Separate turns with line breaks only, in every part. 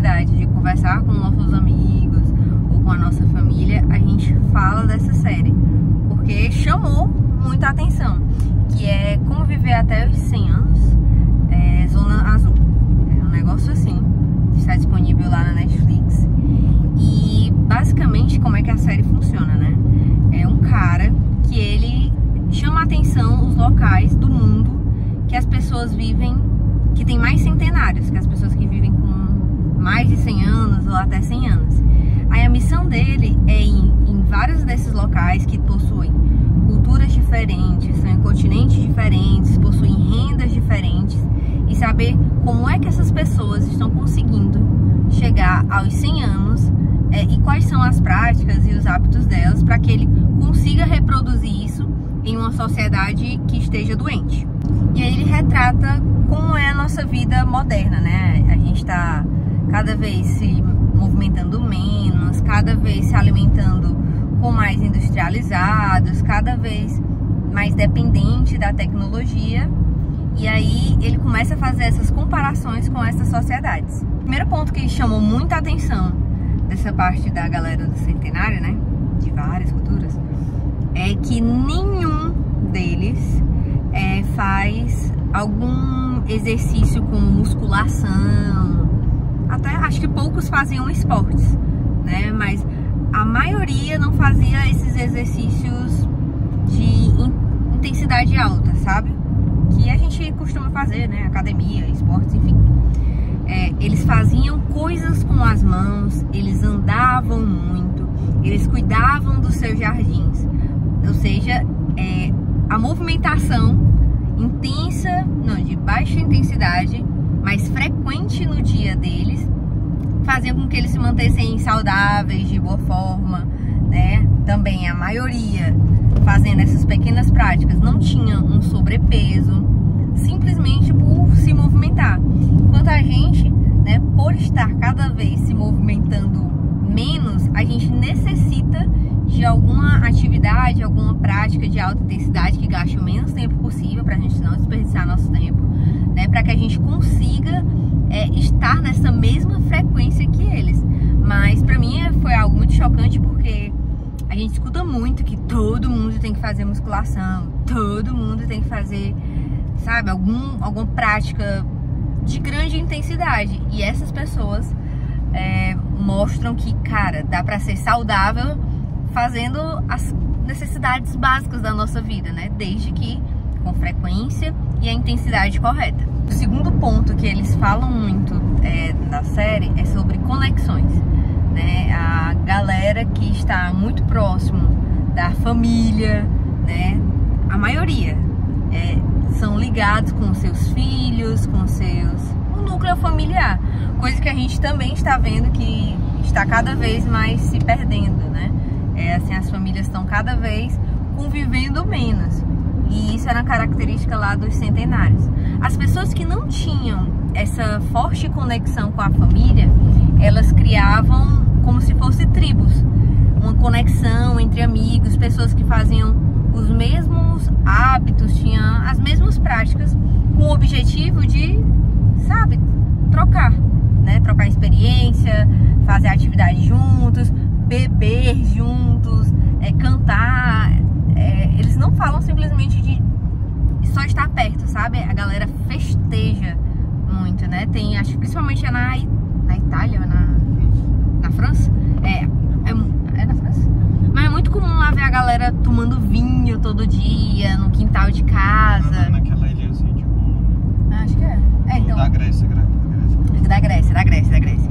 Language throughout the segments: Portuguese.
oportunidade de conversar com nossos amigos ou com a nossa família, a gente fala dessa série, porque chamou muita atenção, que é Como Viver Até os 100 Anos, Zona Azul. É um negócio assim, está disponível lá na Netflix. E basicamente como é que a série funciona, né? É um cara que ele chama a atenção os locais do mundo que as pessoas vivem, que tem mais centenários, que as pessoas que vivem com mais de 100 anos ou até 100 anos. Aí a missão dele é ir em vários desses locais que possuem culturas diferentes, são em continentes diferentes, possuem rendas diferentes, e saber como é que essas pessoas estão conseguindo chegar aos 100 anos e quais são as práticas e os hábitos delas, para que ele consiga reproduzir isso em uma sociedade que esteja doente. E aí ele retrata como é a nossa vida moderna, né? A gente está cada vez se movimentando menos, cada vez se alimentando com mais industrializados, cada vez mais dependente da tecnologia. E aí ele começa a fazer essas comparações com essas sociedades. O primeiro ponto que chamou muita atenção dessa parte da galera do centenário, né, de várias culturas, é que nenhum deles faz algum exercício como musculação. Até acho que poucos faziam esportes, né, mas a maioria não fazia esses exercícios de intensidade alta, sabe? Que a gente costuma fazer, né? Academia, esportes, enfim. Eles faziam coisas com as mãos, eles andavam muito, eles cuidavam dos seus jardins. Ou seja, a movimentação intensa, não, de baixa intensidade, mas frequente no dia deles, fazia com que eles se mantessem saudáveis, de boa forma, né? Também a maioria fazendo essas pequenas práticas não tinha um sobrepeso, simplesmente por se movimentar. Enquanto a gente, né, por estar cada vez se movimentando menos, a gente necessita de alguma atividade, alguma prática de alta intensidade que gaste o menos tempo possível, para a gente não desperdiçar nosso tempo, né, para que a gente consiga estar nessa mesma frequência que eles. Mas para mim foi algo muito chocante, porque a gente escuta muito que todo mundo tem que fazer musculação, todo mundo tem que fazer, sabe, alguma prática de grande intensidade. E essas pessoas mostram que, cara, dá pra ser saudável fazendo as necessidades básicas da nossa vida, né? Desde que com frequência e a intensidade correta. O segundo ponto que eles falam muito na série é sobre conexões, né? A galera que está muito próximo da família, né? A maioria são ligados com seus filhos, com o núcleo familiar, coisa que a gente também está vendo que está cada vez mais se perdendo, né? Assim, as famílias estão cada vez convivendo menos, e isso era uma característica lá dos centenários. As pessoas que não tinham essa forte conexão com a família, elas criavam como se fossem tribos, uma conexão entre amigos, pessoas que faziam os mesmos hábitos, tinham as mesmas práticas, com o objetivo de, sabe, trocar, né? Trocar experiência, fazer atividade juntos, beber juntos, cantar. Eles não falam simplesmente de só estar perto, sabe? A galera festeja muito, né? Tem, acho que principalmente na Itália, na França. É na França? Mas é muito comum lá ver a galera tomando vinho todo dia, no quintal de casa.
Naquela ilhazinha de Roma.
Acho que é. Então,
da Grécia.
Da Grécia.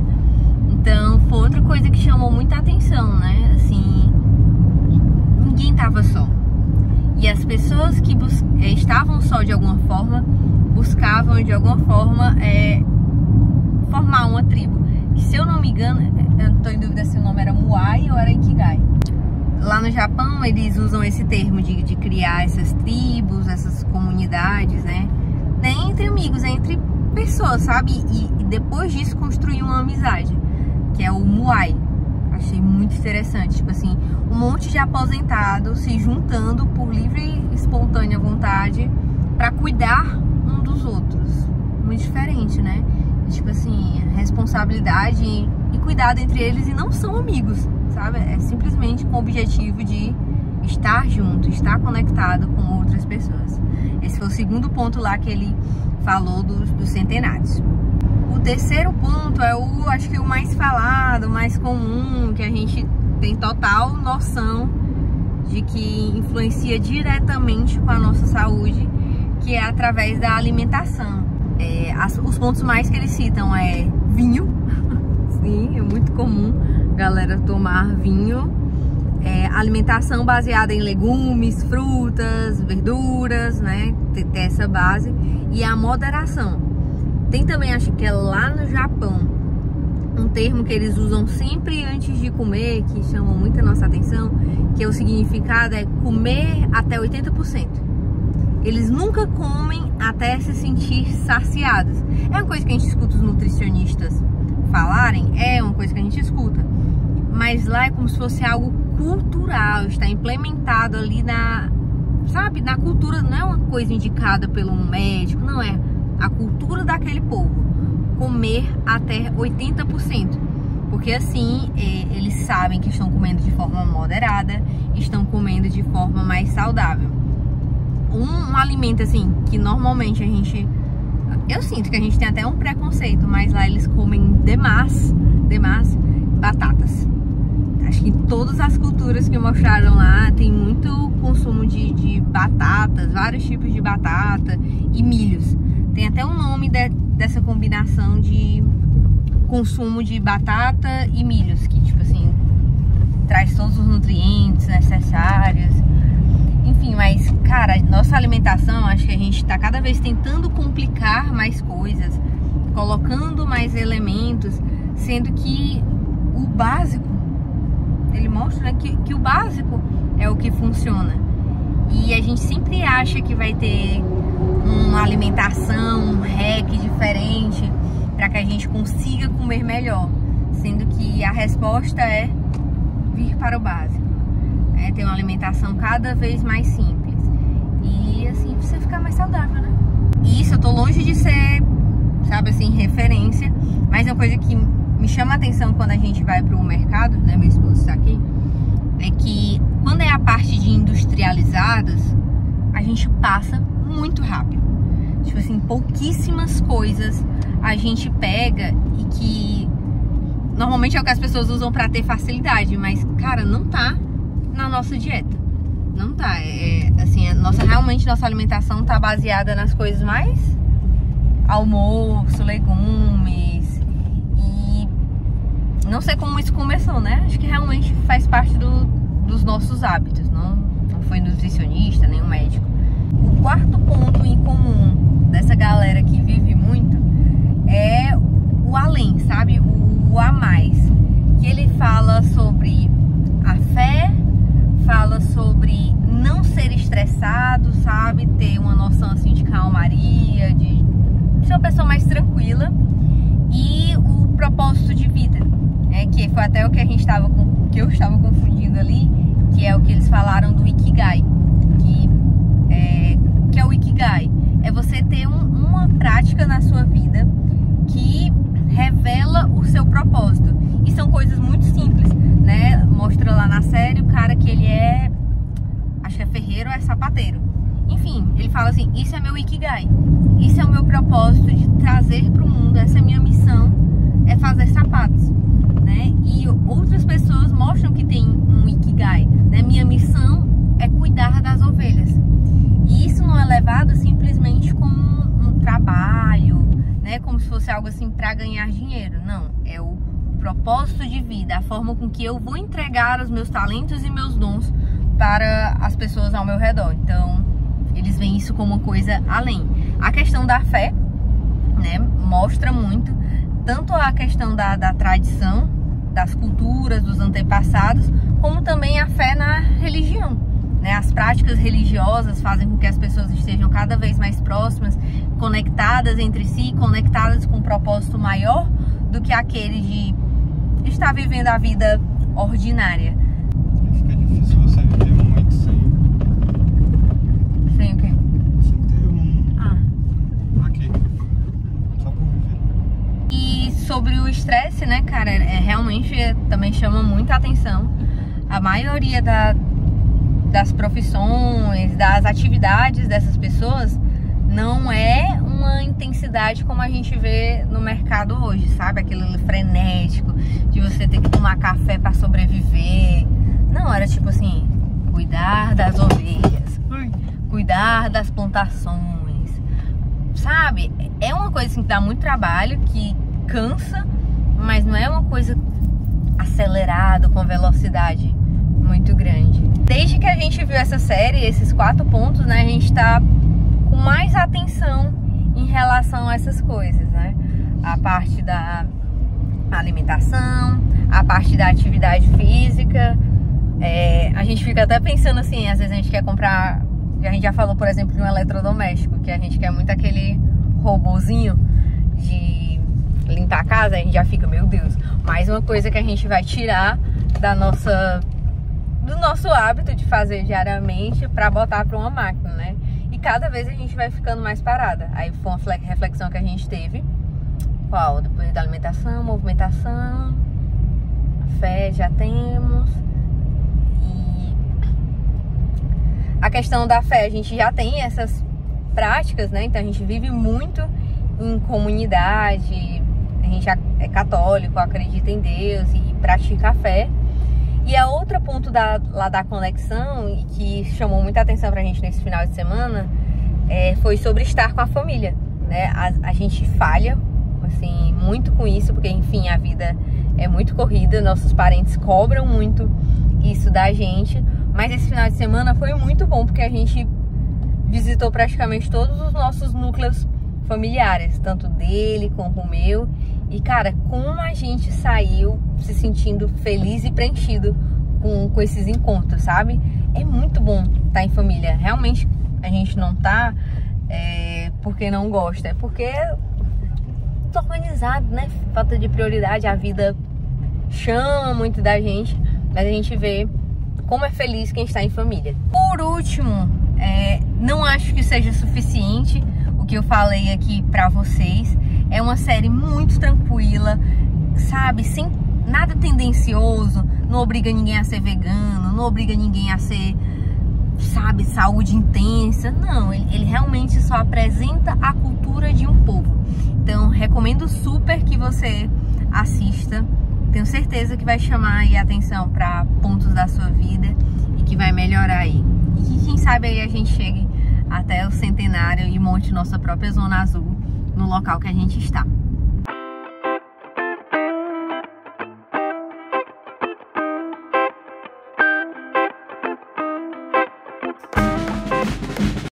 Então, foi outra coisa que chamou muita atenção, né? Assim, ninguém tava só. E as pessoas que estavam só de alguma forma, buscavam de alguma forma formar uma tribo. Que, se eu não me engano, eu não tô em dúvida se o nome era Muay ou era Ikigai. Lá no Japão eles usam esse termo de criar essas tribos, essas comunidades, né? Nem entre amigos, é entre pessoas, sabe? E depois disso construir uma amizade, que é o Muay. Achei muito interessante, tipo assim, um monte de aposentados se juntando por livre e espontânea vontade para cuidar um dos outros. Muito diferente, né? tipo assim, responsabilidade e cuidado entre eles, e não são amigos, sabe? É simplesmente com o objetivo de estar junto, estar conectado com outras pessoas. Esse foi o segundo ponto lá que ele falou dos centenários. O terceiro ponto é acho que o mais falado, mais comum, que a gente tem total noção de que influencia diretamente com a nossa saúde, que é através da alimentação. Os pontos mais que eles citam é vinho. Sim, é muito comum galera tomar vinho. Alimentação baseada em legumes, frutas, verduras, né? Ter essa base. E a moderação. Tem também, acho que é lá no Japão, um termo que eles usam sempre antes de comer, que chama muito a nossa atenção, que o significado é comer até 80%. Eles nunca comem até se sentir saciados. É uma coisa que a gente escuta os nutricionistas falarem, é uma coisa que a gente escuta. Mas lá é como se fosse algo cultural, está implementado ali na cultura, não é uma coisa indicada pelo médico, não é. A cultura daquele povo, comer até 80%. Porque assim, eles sabem que estão comendo de forma moderada, estão comendo de forma mais saudável. Um alimento assim, que normalmente eu sinto que a gente tem até um preconceito, mas lá eles comem demais batatas. Acho que todas as culturas que mostraram lá tem muito consumo de batatas, vários tipos de batata e milhos. Tem até um nome dessa combinação de consumo de batata e milhos, que tipo assim, traz todos os nutrientes necessários. Enfim, mas cara, nossa alimentação, acho que a gente tá cada vez tentando complicar mais coisas, colocando mais elementos, sendo que o básico, ele mostra, né, que o básico é o que funciona. E a gente sempre acha que vai ter uma alimentação, um hack diferente para que a gente consiga comer melhor, sendo que a resposta é vir para o básico, ter uma alimentação cada vez mais simples e assim você ficar mais saudável, né? E isso eu tô longe de ser, sabe assim, referência, mas é uma coisa que me chama a atenção quando a gente vai pro mercado, né, meu esposo está aqui, é que quando é a parte de industrializados, a gente passa muito rápido. Tipo assim, pouquíssimas coisas a gente pega e que normalmente é o que as pessoas usam pra ter facilidade, mas cara, não tá na nossa dieta. Não tá. Assim, realmente nossa alimentação tá baseada nas coisas mais almoço, legumes. E não sei como isso começou, né? Acho que realmente faz parte dos nossos hábitos. Não foi nutricionista, nem um médico. O quarto ponto em comum dessa galera que vive muito é o além, sabe? O a mais. Que ele fala sobre a fé, fala sobre não ser estressado, sabe? Ter uma noção assim de calmaria, de ser uma pessoa mais tranquila. E o propósito de vida, que foi até o que que eu estava confundindo ali, que é o que eles falaram do Ikigai, que é o Ikigai. É você ter uma prática na sua vida que revela o seu propósito. E são coisas muito simples, né? Mostra lá na série o cara que ele acho que é ferreiro ou é sapateiro. Enfim, ele fala assim, isso é meu Ikigai. Isso é o meu propósito de trazer para o mundo, essa é a minha missão, é fazer sapatos, né? E outras pessoas mostram que tem um Ikigai, né? Minha missão é cuidar das ovelhas. E isso não é levado simplesmente como um trabalho, né? Como se fosse algo assim para ganhar dinheiro. Não, é o propósito de vida, a forma com que eu vou entregar os meus talentos e meus dons para as pessoas ao meu redor. Então, eles veem isso como uma coisa além. A questão da fé, né, mostra muito, tanto a questão da tradição, das culturas, dos antepassados, como também a fé na religião. Né? As práticas religiosas fazem com que as pessoas estejam cada vez mais próximas, conectadas entre si, conectadas com um propósito maior do que aquele de estar vivendo a vida ordinária.
Fica difícil você viver muito sem
o quê?
Sem ter aqui, só por viver.
também chama muita atenção. A maioria das profissões, das atividades dessas pessoas não é uma intensidade como a gente vê no mercado hoje, sabe? Aquele frenético de você ter que tomar café para sobreviver. Não, era tipo assim, cuidar das ovelhas, cuidar das plantações, sabe? É uma coisa assim, que dá muito trabalho, que cansa, mas não é uma coisa acelerada, com velocidade muito grande. Desde que a gente viu essa série, esses 4 pontos, né, a gente tá com mais atenção em relação a essas coisas, né? A parte da alimentação, a parte da atividade física. A gente fica até pensando assim, às vezes a gente quer comprar, a gente já falou, por exemplo, de um eletrodoméstico, que a gente quer muito aquele robozinho de limpar a casa, a gente já fica, meu Deus, mais uma coisa que a gente vai tirar do nosso hábito de fazer diariamente para botar para uma máquina, né? E cada vez a gente vai ficando mais parada. Aí foi uma reflexão que a gente teve. Qual? Depois da alimentação, movimentação, a fé já temos. E a questão da fé, a gente já tem essas práticas, né? Então a gente vive muito em comunidade, a gente é católico, acredita em Deus e pratica a fé. E a outro ponto lá da conexão, e que chamou muita atenção pra gente nesse final de semana, foi sobre estar com a família, né? A gente falha, assim, muito com isso, porque, enfim, a vida é muito corrida, nossos parentes cobram muito isso da gente, mas esse final de semana foi muito bom, porque a gente visitou praticamente todos os nossos núcleos familiares, tanto dele como o meu. E, cara, como a gente saiu se sentindo feliz e preenchido com esses encontros, sabe? É muito bom estar em família. Realmente, a gente não tá porque não gosta, é porque tá organizado, né? Falta de prioridade, a vida chama muito da gente, mas a gente vê como é feliz quem está em família. Por último, não acho que seja suficiente o que eu falei aqui pra vocês. É uma série muito tranquila, sabe? Sem nada tendencioso, não obriga ninguém a ser vegano, não obriga ninguém a ser, sabe, saúde intensa. Não, ele realmente só apresenta a cultura de um povo. Então, recomendo super que você assista. Tenho certeza que vai chamar aí a atenção para pontos da sua vida e que vai melhorar aí. E que, quem sabe, aí a gente chegue até o centenário e monte nossa própria zona azul no local que a gente está.